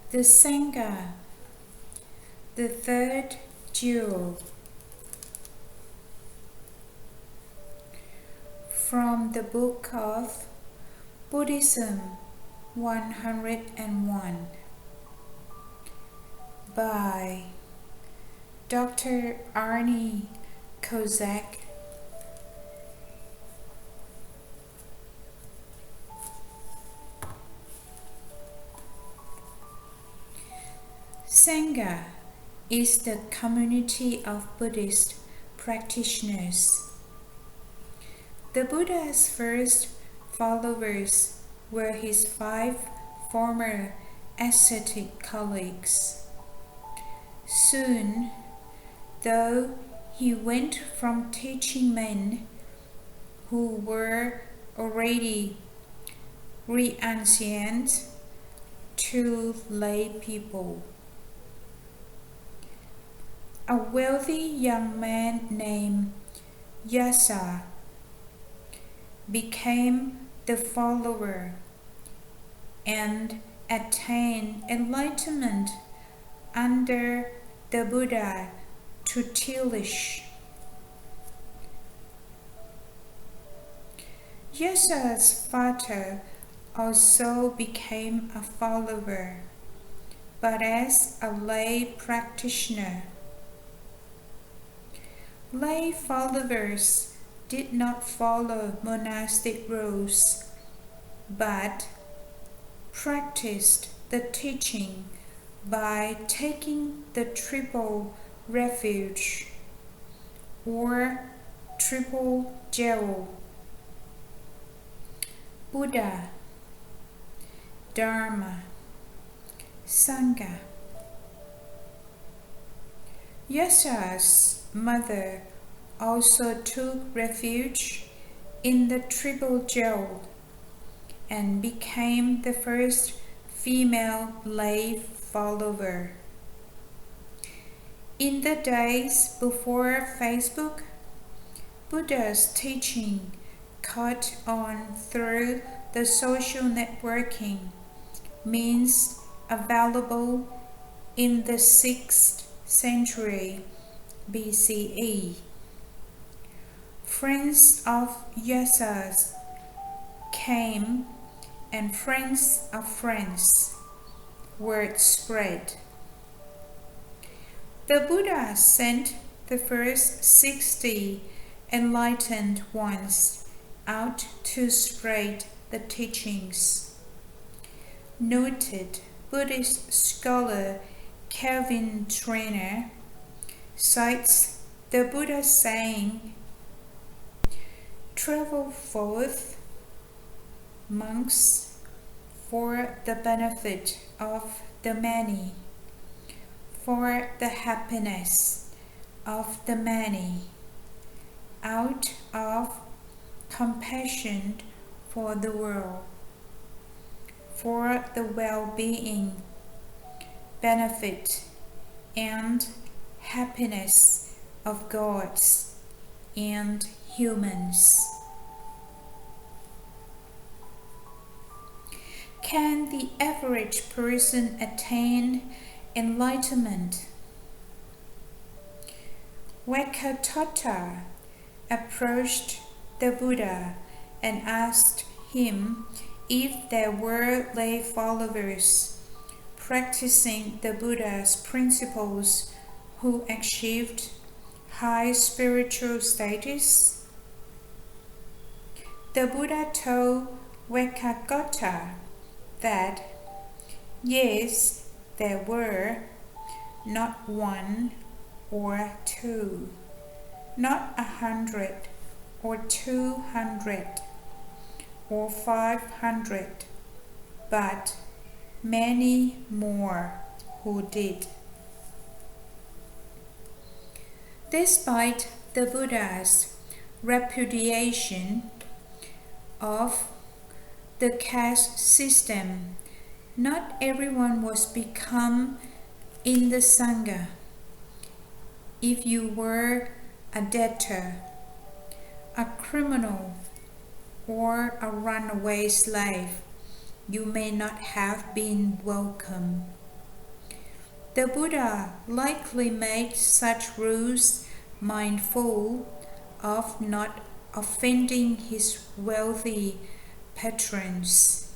The Sangha, the third jewel. From the book of Buddhism 101 by Dr. Arnie Kozak. Sangha is the community of Buddhist practitioners. The Buddha's first followers were his 5 former ascetic colleagues. Soon, though, he went from teaching men who were already reancient to lay people. A wealthy young man named Yasa became the follower and attained enlightenment under the Buddha tutelage. Yasa's father also became a follower, but as a lay practitioner. Lay followers did not follow monastic rules, but practiced the teaching by taking the triple refuge or triple jewel: Buddha, Dharma, Sangha. Yasa's mother also took refuge in the triple jewel and became the first female lay follower. In the days before Facebook, Buddha's teaching caught on through the social networking means available in the 6th century BCE. Friends of Yasa's came, and friends of friends. Word spread. The Buddha sent the first 60 enlightened ones out to spread the teachings. Noted Buddhist scholar Calvin Trainer cites the Buddha saying, "Travel forth, monks, for the benefit of the many, for the happiness of the many, out of compassion for the world, for the well-being, benefit, and happiness of gods and humans." Can the average person attain enlightenment? Vakatatta approached the Buddha and asked him if there were lay followers practicing the Buddha's principles who achieved high spiritual status. The Buddha told Vakatatta that yes, there were, not 1 or 2, not 100 or 200 or 500, but many more who did. Despite the Buddha's repudiation of the caste system, not everyone was become in the Sangha. If you were a debtor, a criminal, or a runaway slave, you may not have been welcome. The Buddha likely made such rules mindful of not offending his wealthy patrons,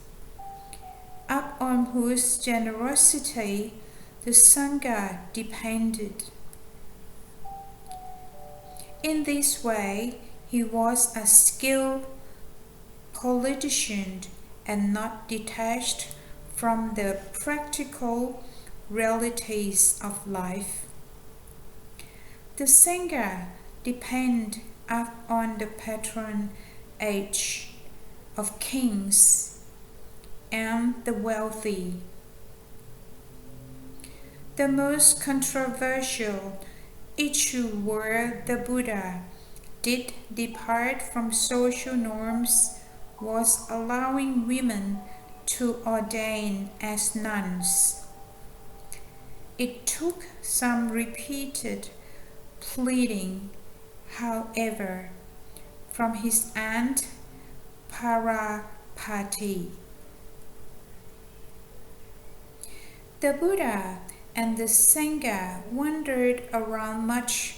upon whose generosity the Sangha depended. In this way, he was a skilled politician and not detached from the practical realities of life. The Sangha depend on the patronage of kings and the wealthy. The most controversial issue where the Buddha did depart from social norms was allowing women to ordain as nuns. It took some repeated pleading, however, from his aunt Parapati. The Buddha and the Sangha wandered around much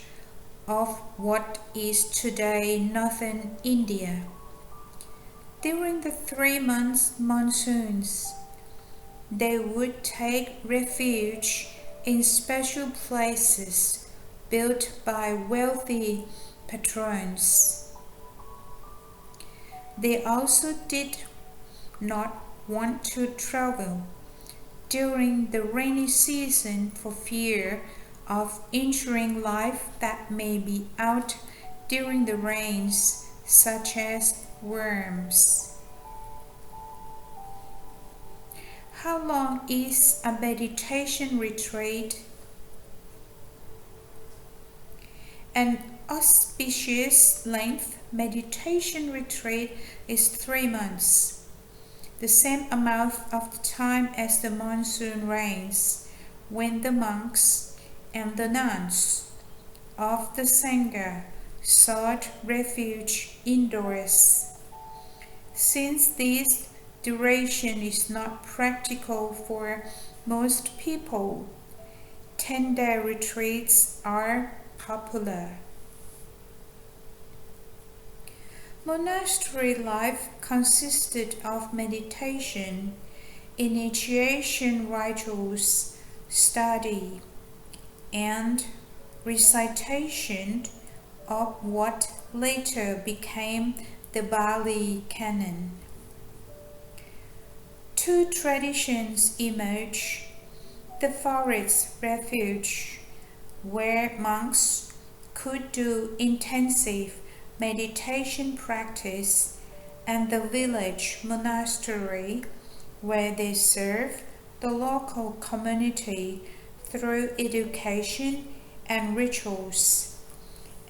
of what is today northern India. During the 3-month monsoons, they would take refuge in special places built by wealthy patrons. They also did not want to travel during the rainy season for fear of injuring life that may be out during the rains, such as worms. How long is a meditation retreat? An auspicious length meditation retreat is 3 months, the same amount of time as the monsoon rains, when the monks and the nuns of the Sangha sought refuge indoors. Since this duration is not practical for most people, 10-day retreats are popular. Monastery life consisted of meditation, initiation rituals, study, and recitation of what later became the Bali Canon. 2 traditions emerged: the forest refuge, where monks could do intensive meditation practice, and the village monastery, where they served the local community through education and rituals,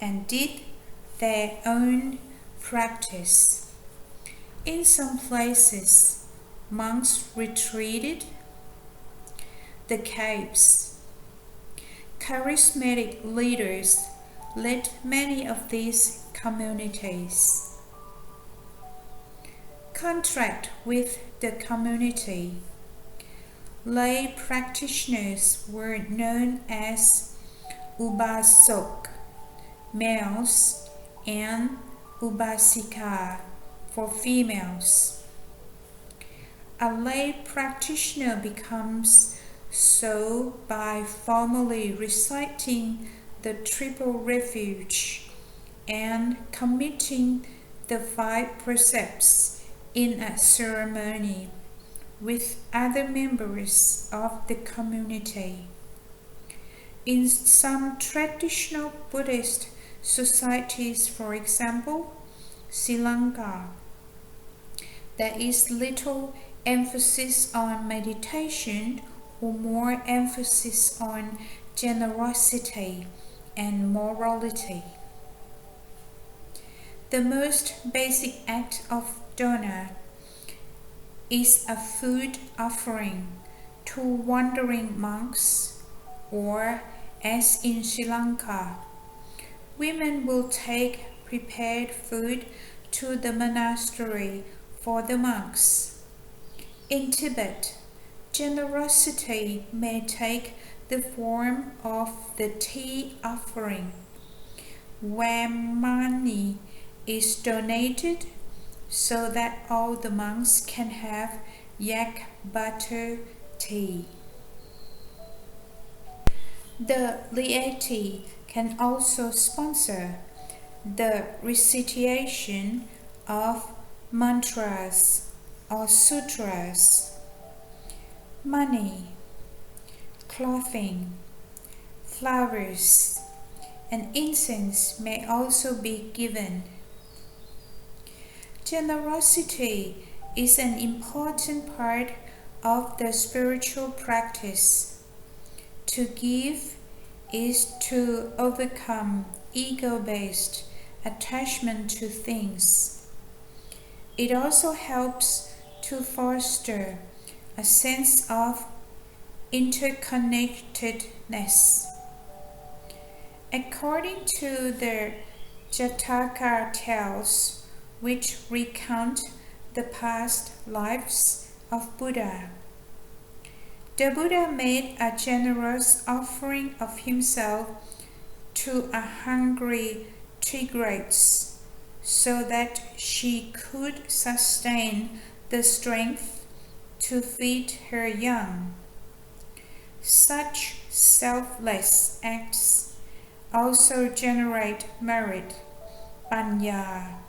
and did their own practice. In some places, monks retreated the caves. Charismatic leaders led many of these communities. Contract with the community. Lay practitioners were known as Ubasok, males, and Ubasika for females. A lay practitioner becomes so by formally reciting the triple refuge and committing the 5 precepts in a ceremony with other members of the community. In some traditional Buddhist societies, for example, Sri Lanka, there is little emphasis on meditation or more emphasis on generosity and morality. The most basic act of dana is a food offering to wandering monks, or, as in Sri Lanka, women will take prepared food to the monastery for the monks. In Tibet, generosity may take the form of the tea offering, where money is donated so that all the monks can have yak butter tea. The laity can also sponsor the recitation of mantras or sutras. Money, clothing, flowers, and incense may also be given. Generosity is an important part of the spiritual practice. To give is to overcome ego-based attachment to things. It also helps to foster a sense of interconnectedness. According to the Jataka tales, which recount the past lives of Buddha, the Buddha made a generous offering of himself to a hungry tigress so that she could sustain the strength to feed her young. Such selfless acts also generate merit, panya,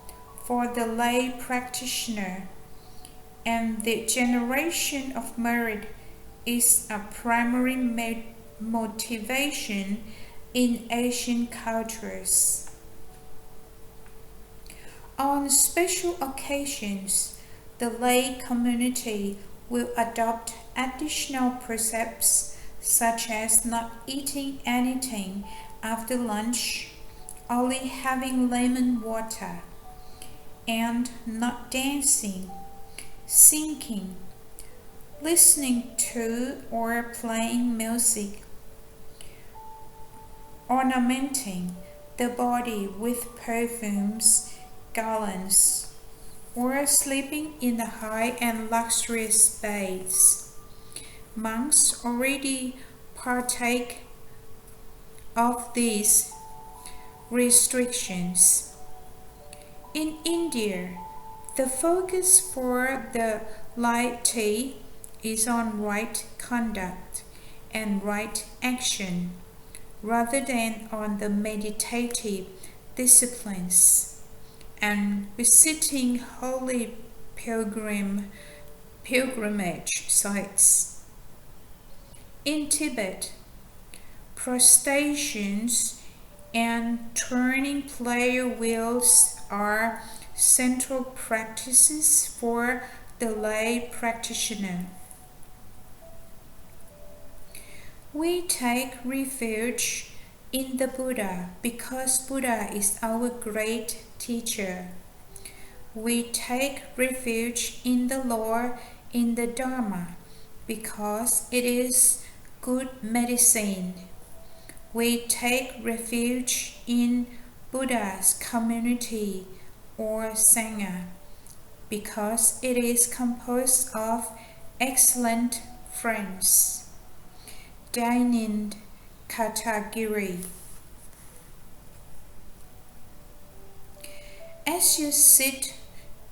for the lay practitioner, and the generation of merit is a primary motivation in Asian cultures. On special occasions, the lay community will adopt additional precepts such as not eating anything after lunch, only having lemon water, and not dancing, singing, listening to or playing music, ornamenting the body with perfumes, garlands, or sleeping in the high and luxurious beds. Monks already partake of these restrictions. In India, the focus for the laity is on right conduct and right action, rather than on the meditative disciplines and visiting holy pilgrimage sites. In Tibet, prostrations and turning prayer wheels are central practices for the lay practitioner. We take refuge in the Buddha because Buddha is our great teacher. We take refuge in the Lord, in the Dharma, because it is good medicine. We take refuge in Buddha's community or Sangha, because it is composed of excellent friends. Dainined Katagiri. As you sit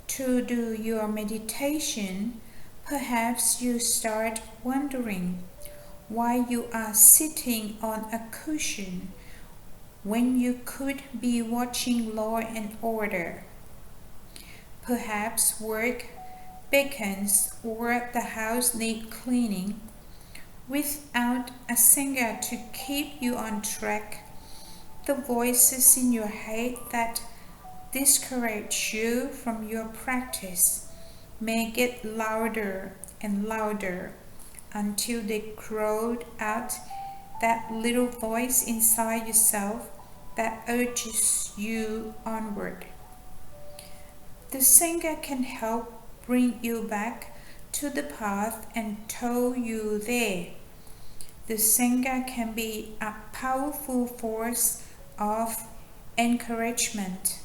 to do your meditation, perhaps you start wondering why you are sitting on a cushion when you could be watching Law and Order. Perhaps work beckons or the house needs cleaning. Without a Sangha to keep you on track, the voices in your head that discourage you from your practice may get louder and louder until they crowd out that little voice inside yourself that urges you onward. The Sangha can help bring you back to the path and tow you there. The Sangha can be a powerful force of encouragement.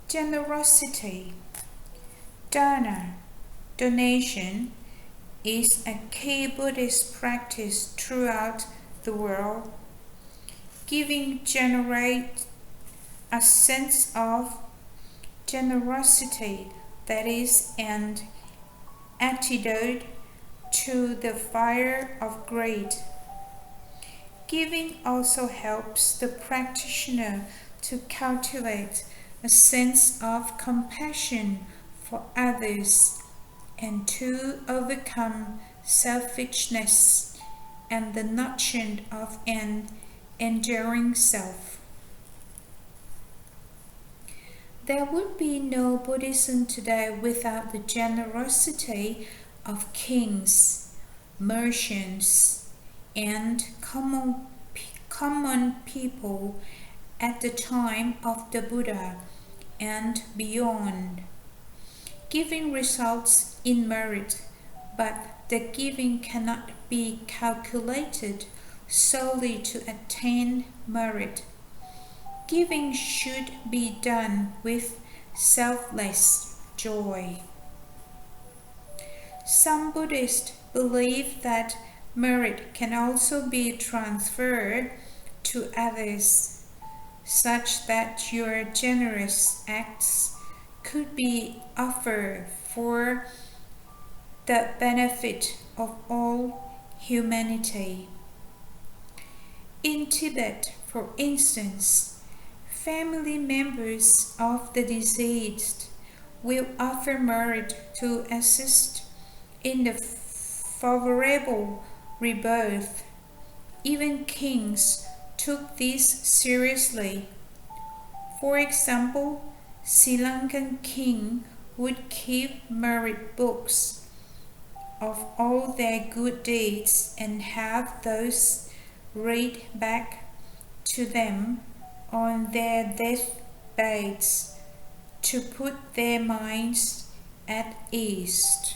Generosity, dana, donation, is a key Buddhist practice throughout the world. Giving generates a sense of generosity that is an antidote to the fire of greed. Giving also helps the practitioner to cultivate a sense of compassion for others and to overcome selfishness and the notion of an enduring self. There would be no Buddhism today without the generosity of kings, merchants, and common people at the time of the Buddha and beyond. Giving results in merit, but the giving cannot be calculated solely to attain merit. Giving should be done with selfless joy. Some Buddhists believe that merit can also be transferred to others, such that your generous acts could be offered for the benefit of all humanity. In Tibet, for instance, family members of the deceased will offer merit to assist in the favorable rebirth. Even kings took this seriously. For example, Sri Lankan king would keep merit books of all their good deeds and have those read back to them on their deathbeds to put their minds at ease.